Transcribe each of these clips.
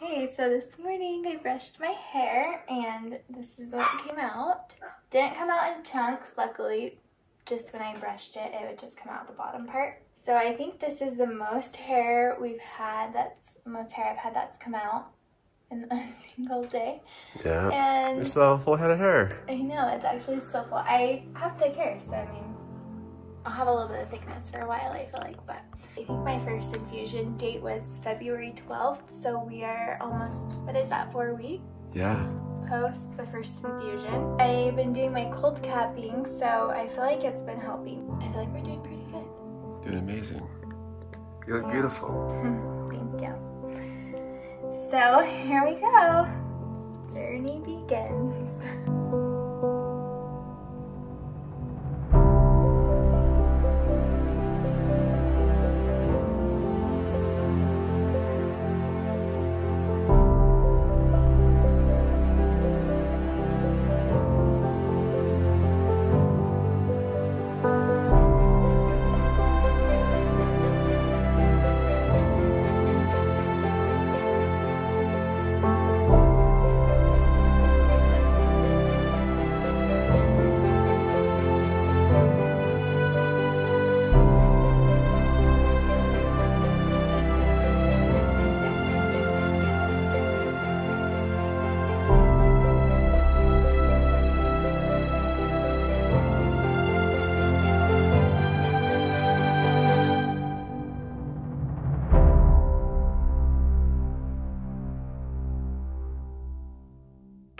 Hey, so this morning I brushed my hair and this is what came out. Didn't come out in chunks, luckily. Just when I brushed it, it would just come out the bottom part. So I think this is the most hair we've had, most hair I've had that's come out in a single day. Yeah, and you still have a full head of hair. I know, it's actually so full. I have thick hair, so I mean, I'll have a little bit of thickness for a while, I feel like, but I think my first infusion date was February 12th, so we are almost, what is that, 4 weeks? Yeah. Post the first infusion. I've been doing my cold capping, so I feel like it's been helping. I feel like we're doing pretty good. Doing amazing. You look beautiful. Thank you. So here we go. Journey begins.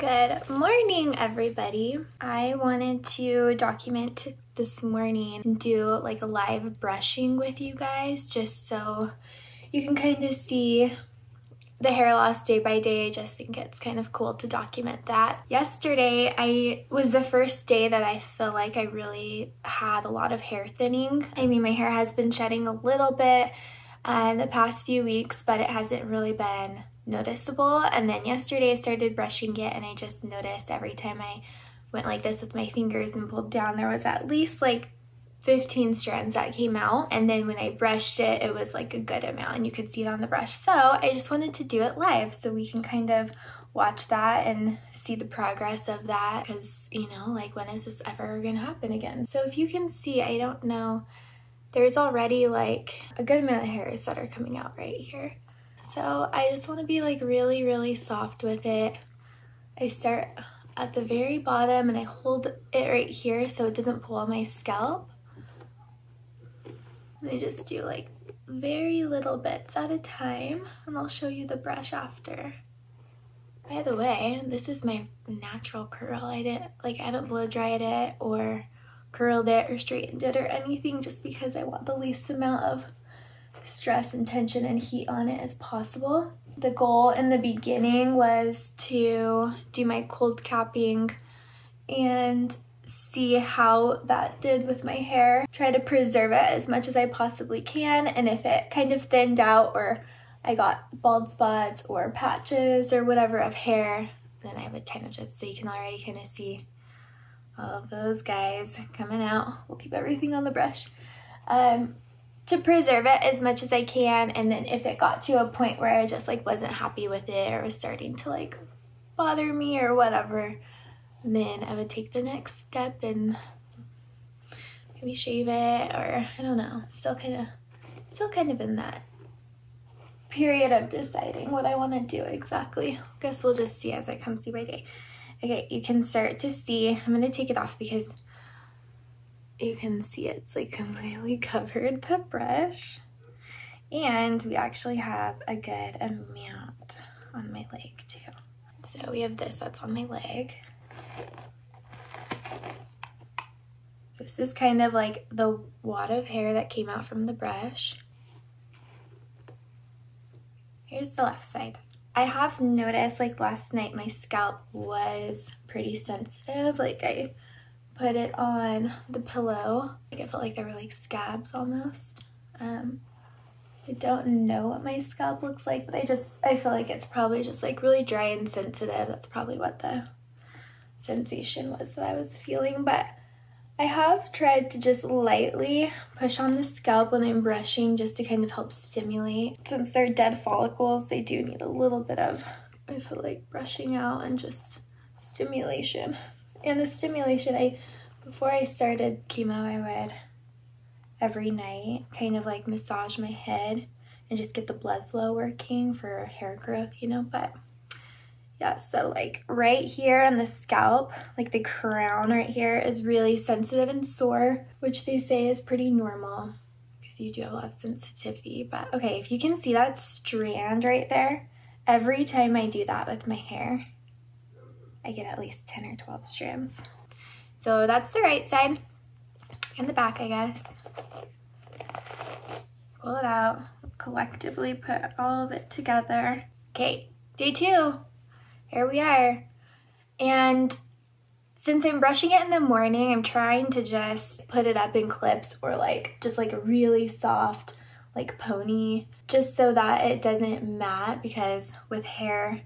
Good morning, everybody. I wanted to document this morning and do like a live brushing with you guys just so you can kind of see the hair loss day by day. I just think it's kind of cool to document that. Yesterday was the first day that I feel like I really had a lot of hair thinning. I mean, my hair has been shedding a little bit in the past few weeks, but it hasn't really been noticeable. And then yesterday I started brushing it and I just noticed every time I went like this with my fingers and pulled down, there was at least like 15 strands that came out. And then when I brushed it, it was like a good amount and you could see it on the brush. So I just wanted to do it live so we can kind of watch that and see the progress of that, because, you know, like, when is this ever gonna happen again? So if you can see, I don't know, there's already like a good amount of hairs that are coming out right here. So I just want to be like really, really soft with it. I start at the very bottom and I hold it right here so it doesn't pull on my scalp. And I just do like very little bits at a time, and I'll show you the brush after. By the way, this is my natural curl. I haven't blow dried it or curled it or straightened it or anything, just because I want the least amount of stress and tension and heat on it as possible. The goal in the beginning was to do my cold capping and see how that did with my hair. Try to preserve it as much as I possibly can, and if it kind of thinned out or I got bald spots or patches or whatever of hair, then I would kind of just, so you can already kind of see all of those guys coming out. We'll keep everything on the brush. To preserve it as much as I can, and then if it got to a point where I just like wasn't happy with it or was starting to like bother me or whatever, then I would take the next step and maybe shave it, or I don't know, still kind of in that period of deciding what I want to do exactly. Guess we'll just see as it comes day by day. Okay, you can start to see, I'm going to take it off because you can see it's like completely covered the brush, and we actually have a good amount on my leg too. So we have this that's on my leg. This is kind of like the wad of hair that came out from the brush. Here's the left side. I have noticed, like last night, my scalp was pretty sensitive. Like I put it on the pillow. Like I felt like there were like scabs almost. I don't know what my scalp looks like, but I feel like it's probably just like really dry and sensitive. That's probably what the sensation was that I was feeling. But I have tried to just lightly push on the scalp when I'm brushing just to kind of help stimulate. Since they're dead follicles, they do need a little bit of, I feel like, brushing out and just stimulation. And the stimulation, before I started chemo, I would every night kind of like massage my head and just get the blood flow working for hair growth, you know, but yeah, so like right here on the scalp, like the crown right here is really sensitive and sore, which they say is pretty normal because you do have a lot of sensitivity. But okay, if you can see that strand right there, every time I do that with my hair, I get at least 10 or 12 strands. So that's the right side and the back, I guess. Pull it out, collectively put all of it together. Okay, day 2. Here we are. And since I'm brushing it in the morning, I'm trying to just put it up in clips or like just like a really soft like pony, just so that it doesn't mat, because with hair,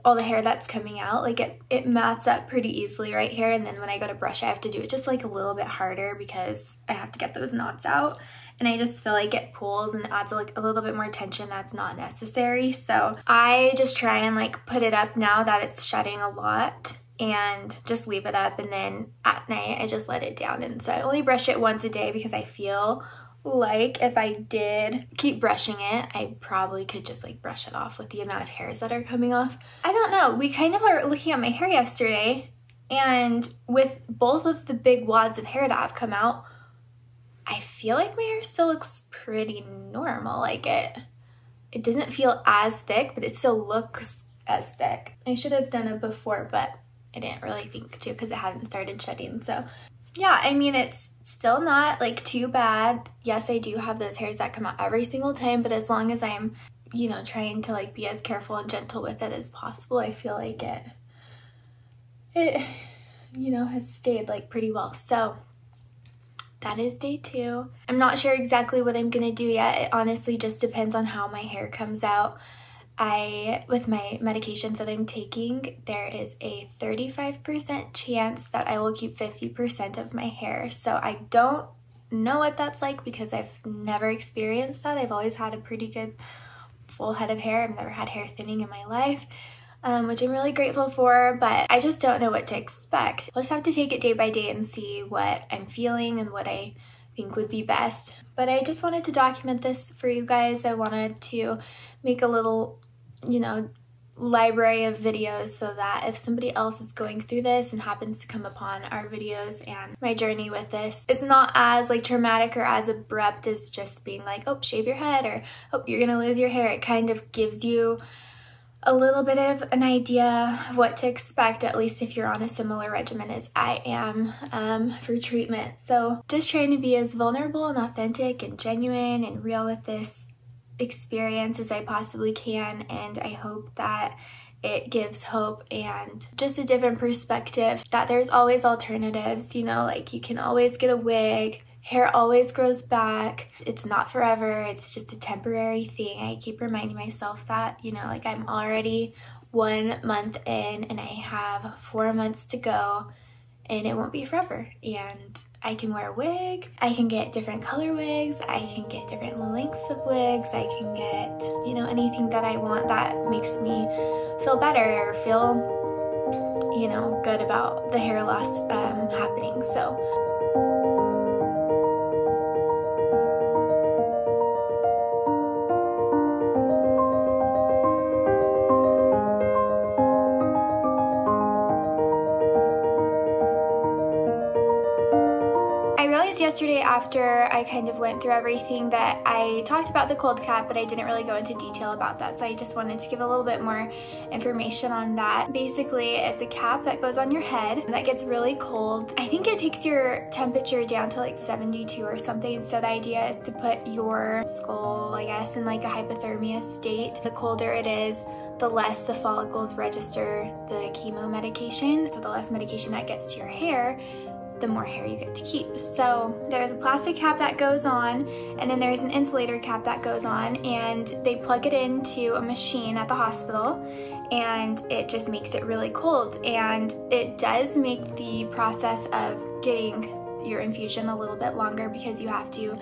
all the hair that's coming out, like it mats up pretty easily right here, and then when I go to brush I have to do it just like a little bit harder because I have to get those knots out, and I just feel like it pulls and adds like a little bit more tension that's not necessary. So I just try and like put it up now that it's shedding a lot and just leave it up, and then at night I just let it down. And so I only brush it once a day because I feel like if I did keep brushing it, I probably could just like brush it off with the amount of hairs that are coming off. I don't know, we kind of were looking at my hair yesterday, and with both of the big wads of hair that have come out, I feel like my hair still looks pretty normal. Like it doesn't feel as thick, but it still looks as thick. I should have done it before, but I didn't really think to because it hadn't started shedding. So yeah, I mean, it's still not like too bad. Yes, I do have those hairs that come out every single time, but as long as I'm, you know, trying to like be as careful and gentle with it as possible, I feel like it you know, has stayed like pretty well. So that is day 2. I'm not sure exactly what I'm gonna do yet. It honestly just depends on how my hair comes out. With my medications that I'm taking, there is a 35% chance that I will keep 50% of my hair. So I don't know what that's like because I've never experienced that. I've always had a pretty good full head of hair. I've never had hair thinning in my life, which I'm really grateful for, but I just don't know what to expect. I'll just have to take it day by day and see what I'm feeling and what I think would be best. But I just wanted to document this for you guys. I wanted to make a little, you know, library of videos so that if somebody else is going through this and happens to come upon our videos and my journey with this, it's not as like traumatic or as abrupt as just being like, oh, shave your head, or oh, you're gonna lose your hair. It kind of gives you a little bit of an idea of what to expect, at least if you're on a similar regimen as I am for treatment. So just trying to be as vulnerable and authentic and genuine and real with this experience as I possibly can, and I hope that it gives hope and just a different perspective that there's always alternatives, you know, like you can always get a wig, hair always grows back, it's not forever, it's just a temporary thing. I keep reminding myself that, you know, like I'm already 1 month in and I have 4 months to go and it won't be forever, and I can wear a wig, I can get different color wigs, I can get different lengths of wigs, I can get, you know, anything that I want that makes me feel better or feel, you know, good about the hair loss happening. So yesterday, after I kind of went through everything, that I talked about the cold cap, but I didn't really go into detail about that, so I just wanted to give a little bit more information on that. Basically, it's a cap that goes on your head that gets really cold. I think it takes your temperature down to like 72 or something, so the idea is to put your skull, I guess, in like a hypothermia state. The colder it is, the less the follicles register the chemo medication, so the less medication that gets to your hair, the more hair you get to keep. So there's a plastic cap that goes on, and then there's an insulator cap that goes on, and they plug it into a machine at the hospital, and it just makes it really cold. And it does make the process of getting your infusion a little bit longer because you have to,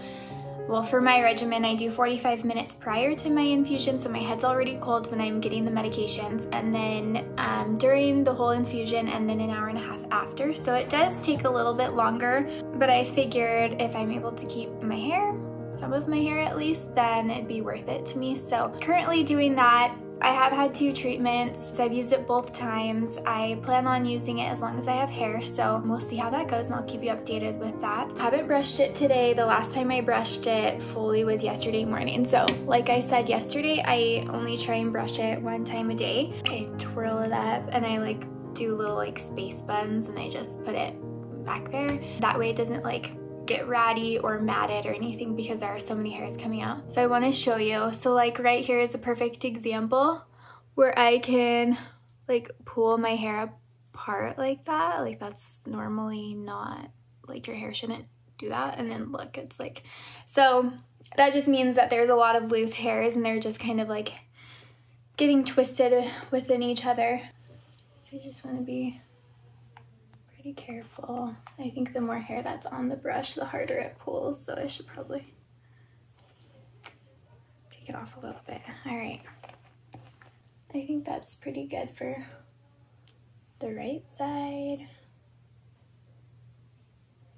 well, for my regimen, I do 45 minutes prior to my infusion, so my head's already cold when I'm getting the medications, and then during the whole infusion, and then an hour and a half after. So it does take a little bit longer, but I figured if I'm able to keep my hair, some of my hair at least, then it'd be worth it to me. So currently doing that. I have had 2 treatments, so I've used it both times. I plan on using it as long as I have hair, so we'll see how that goes and I'll keep you updated with that. I haven't brushed it today. The last time I brushed it fully was yesterday morning. So like I said yesterday, I only try and brush it 1 time a day. I twirl it up and I like do little like space buns and I just put it back there. That way it doesn't like get ratty or matted or anything because there are so many hairs coming out. So I want to show you. So like right here is a perfect example where I can like pull my hair apart like that. Like that's normally not, like your hair shouldn't do that. And then look, it's like, so that just means that there's a lot of loose hairs and they're just kind of like getting twisted within each other. So you just want to be pretty careful. I think the more hair that's on the brush, the harder it pulls, so I should probably take it off a little bit. All right. I think that's pretty good for the right side.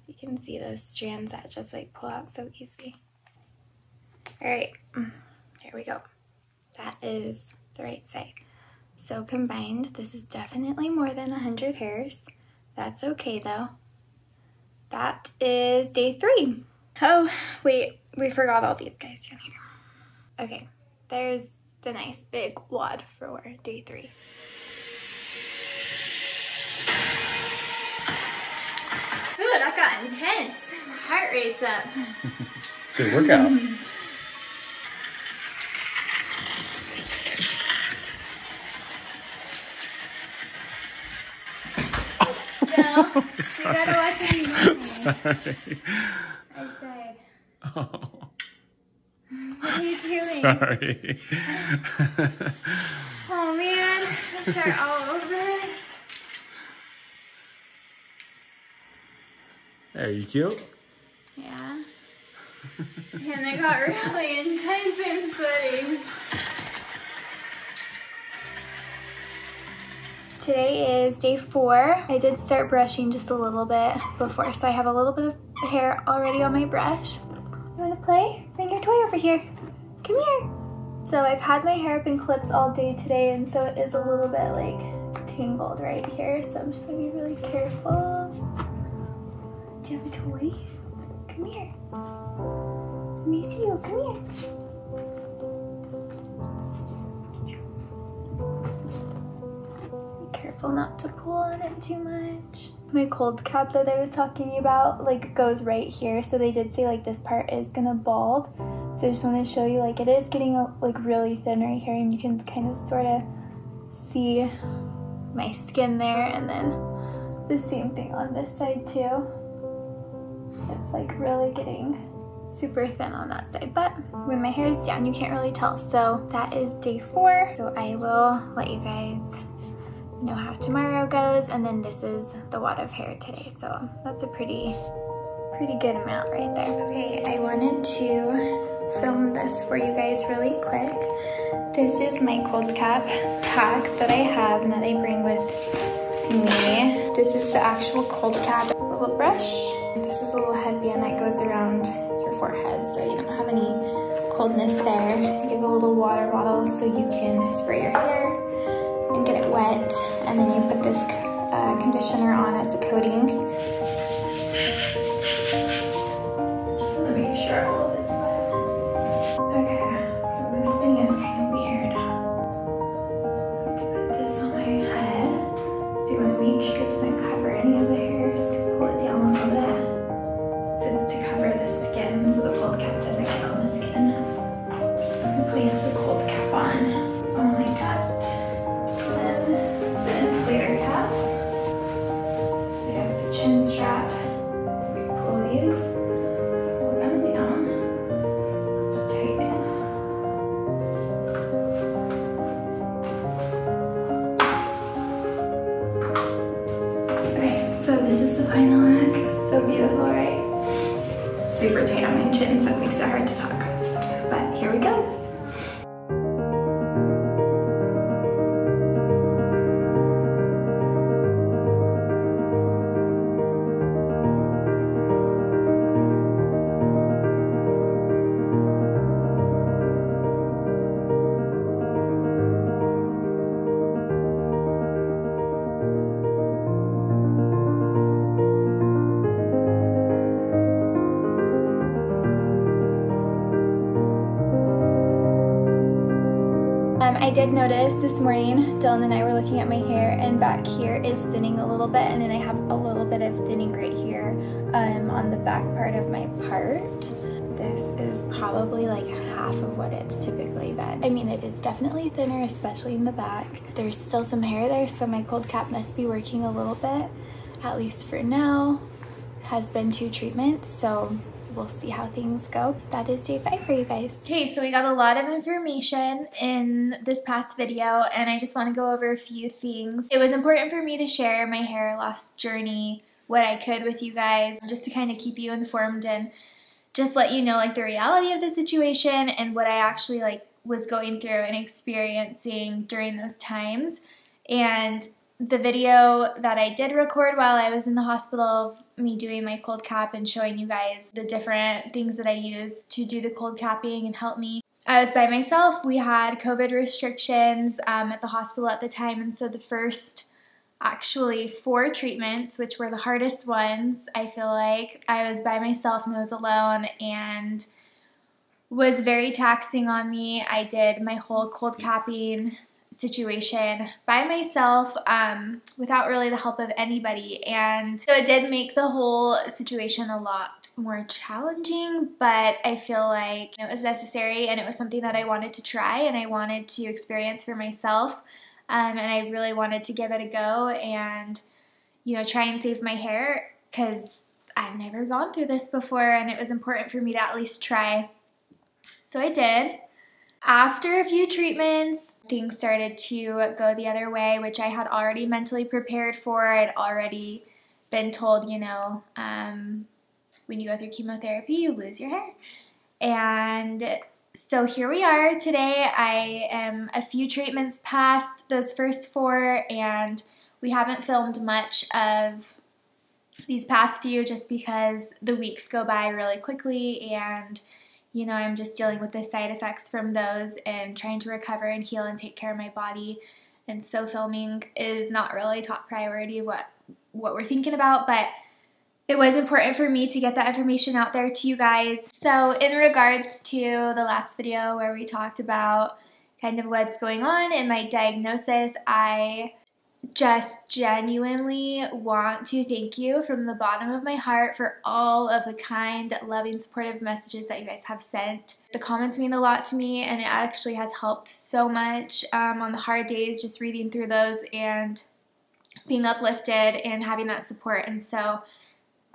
You can see those strands that just like pull out so easy. All right, here we go. That is the right side. So combined, this is definitely more than 100 hairs. That's okay though. That is day 3. Oh, wait, we forgot all these guys down here. Okay, there's the nice big wad for day 3. Ooh, that got intense. My heart rate's up. Good workout. You gotta watch what you're doing. Sorry. I just died. Oh. What are you doing? Sorry. Oh man, I start all over. Are you cute? Yeah. And it got really intense. I'm sweating. Today is day 4. I did start brushing just a little bit before, so I have a little bit of hair already on my brush. You wanna play? Bring your toy over here. Come here. So I've had my hair up in clips all day today, and so it is a little bit like tangled right here, so I'm just gonna be really careful. Do you have a toy? Come here. Let me see you. Come here. Not to pull on it too much. My cold cap that I was talking about like goes right here, so they did say like this part is gonna bald, so I just want to show you like it is getting like really thin right here, and you can kind of sort of see my skin there, and then the same thing on this side too. It's like really getting super thin on that side, but when my hair is down you can't really tell. So that is day 4, so I will let you guys know how tomorrow goes, and then this is the wad of hair today, so that's a pretty good amount right there. Okay, I wanted to film this for you guys really quick. This is my cold cap pack that I have and that I bring with me. This is the actual cold cap. A little brush. This is a little headband that goes around your forehead so you don't have any coldness there. They give a little water bottle so you can spray your hair and get it wet, and then you put this conditioner on as a coating. Just want to make sure all of it's wet. Okay, so this thing is kind of weird. I have to put this on my head, so you want to make sure it doesn't cover any of the hairs. Pull it down a little bit, so it's to cover the skin, so the cold cap doesn't get on the skin. Just gonna place the cold cap on, something like that. Chin strap. We pull these, pull them down, just tighten. Okay, so this is the final look. So beautiful, right? super tight on my chin, so it makes it hard to talk. But here we go. I did notice this morning, Dylan and I were looking at my hair, and back here is thinning a little bit, and then I have a little bit of thinning right here on the back part of my part. This is probably like half of what it's typically been. I mean, it is definitely thinner, especially in the back. There's still some hair there, so my cold cap must be working a little bit, at least for now. It has been 2 treatments, so we'll see how things go. That is day 5 for you guys. Okay, so we got a lot of information in this past video, and I just want to go over a few things. It was important for me to share my hair loss journey, what I could with you guys, just to kind of keep you informed and just let you know like the reality of the situation and what I actually like was going through and experiencing during those times. And the video that I did record while I was in the hospital, me doing my cold cap and showing you guys the different things that I used to do the cold capping and help me. I was by myself. We had COVID restrictions at the hospital at the time, and so the first actually 4 treatments, which were the hardest ones, I feel like, I was by myself and I was alone, and was very taxing on me. I did my whole cold capping situation by myself without really the help of anybody, and so it did make the whole situation a lot more challenging, but I feel like it was necessary and it was something that I wanted to try and I wanted to experience for myself, and I really wanted to give it a go and, you know, try and save my hair because I've never gone through this before and it was important for me to at least try. So I did. After a few treatments, things started to go the other way, which I had already mentally prepared for. I'd already been told, you know, when you go through chemotherapy, you lose your hair. And so here we are today. I am a few treatments past those first 4, and we haven't filmed much of these past few just because the weeks go by really quickly, and you know, I'm just dealing with the side effects from those and trying to recover and heal and take care of my body. And so filming is not really top priority what we're thinking about, but it was important for me to get that information out there to you guys. So in regards to the last video where we talked about kind of what's going on in my diagnosis, I just genuinely want to thank you from the bottom of my heart for all of the kind, loving, supportive messages that you guys have sent. The comments mean a lot to me, and it actually has helped so much on the hard days, just reading through those and being uplifted and having that support. And so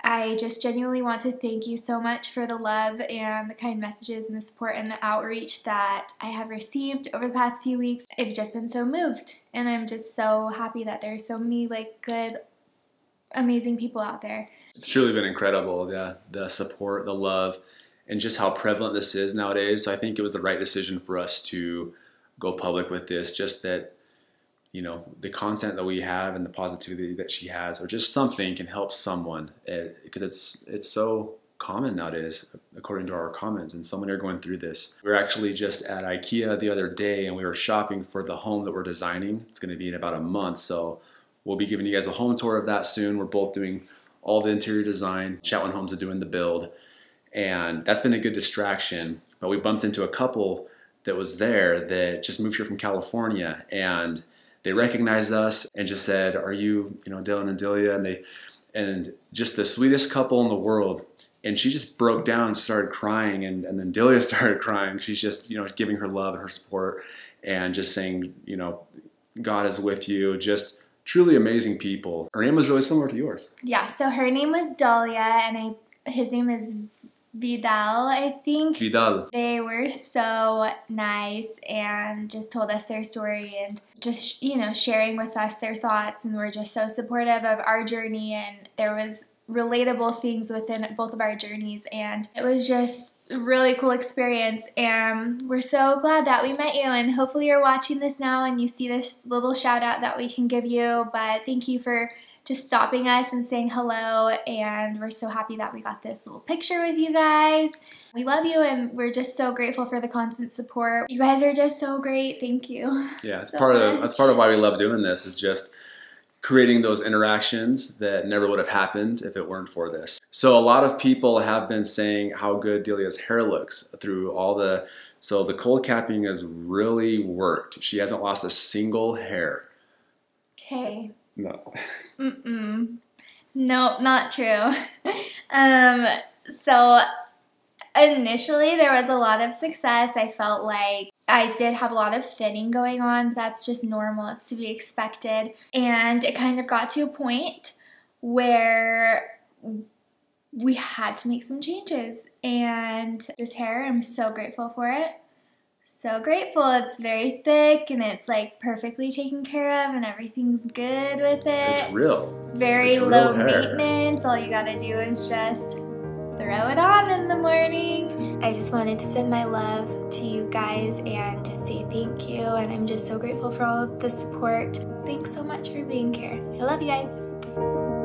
I just genuinely want to thank you so much for the love and the kind messages and the support and the outreach that I have received over the past few weeks. I've just been so moved, and I'm just so happy that there's so many like good, amazing people out there. It's truly been incredible, the support, the love, and just how prevalent this is nowadays. So I think it was the right decision for us to go public with this, just that, you know, the content that we have and the positivity that she has, or just something can help someone, because it's so common nowadays, according to our comments, and so many are going through this. We were actually just at IKEA the other day, and we were shopping for the home that we're designing. It's going to be in about a month, so we'll be giving you guys a home tour of that soon. We're both doing all the interior design. Chatwin Homes is doing the build, and that's been a good distraction. But we bumped into a couple that was there that just moved here from California, and they recognized us and just said, "Are you, Dylan and Delia?" And just the sweetest couple in the world. And she just broke down and started crying, and then Delia started crying. She's just, giving her love and her support and just saying, God is with you. Just truly amazing people. Her name was really similar to yours. Yeah, so her name was Delia, and his name is Vidal, I think. Vidal. They were so nice and just told us their story and just, sharing with us their thoughts, and were just so supportive of our journey. And there was relatable things within both of our journeys, and it was just a really cool experience, and we're so glad that we met you, and hopefully you're watching this now and you see this little shout out that we can give you. But thank you for just stopping us and saying hello, and we're so happy that we got this little picture with you guys. We love you, and we're just so grateful for the constant support. You guys are just so great. Thank you. Yeah, that's part of why we love doing this, is just creating those interactions that never would have happened if it weren't for this. So a lot of people have been saying how good Delia's hair looks through all so the cold capping has really worked. She hasn't lost a single hair. Okay. No. No, not true. So initially there was a lot of success. I felt like I did have a lot of thinning going on. That's just normal. It's to be expected. And it kind of got to a point where we had to make some changes. And this hair, I'm so grateful for it. So grateful. It's very thick and it's like perfectly taken care of and everything's good with it. It's real. Very it's low real maintenance. All you gotta do is just throw it on in the morning. I just wanted to send my love to you guys and just say thank you, and I'm just so grateful for all of the support. Thanks so much for being here. I love you guys.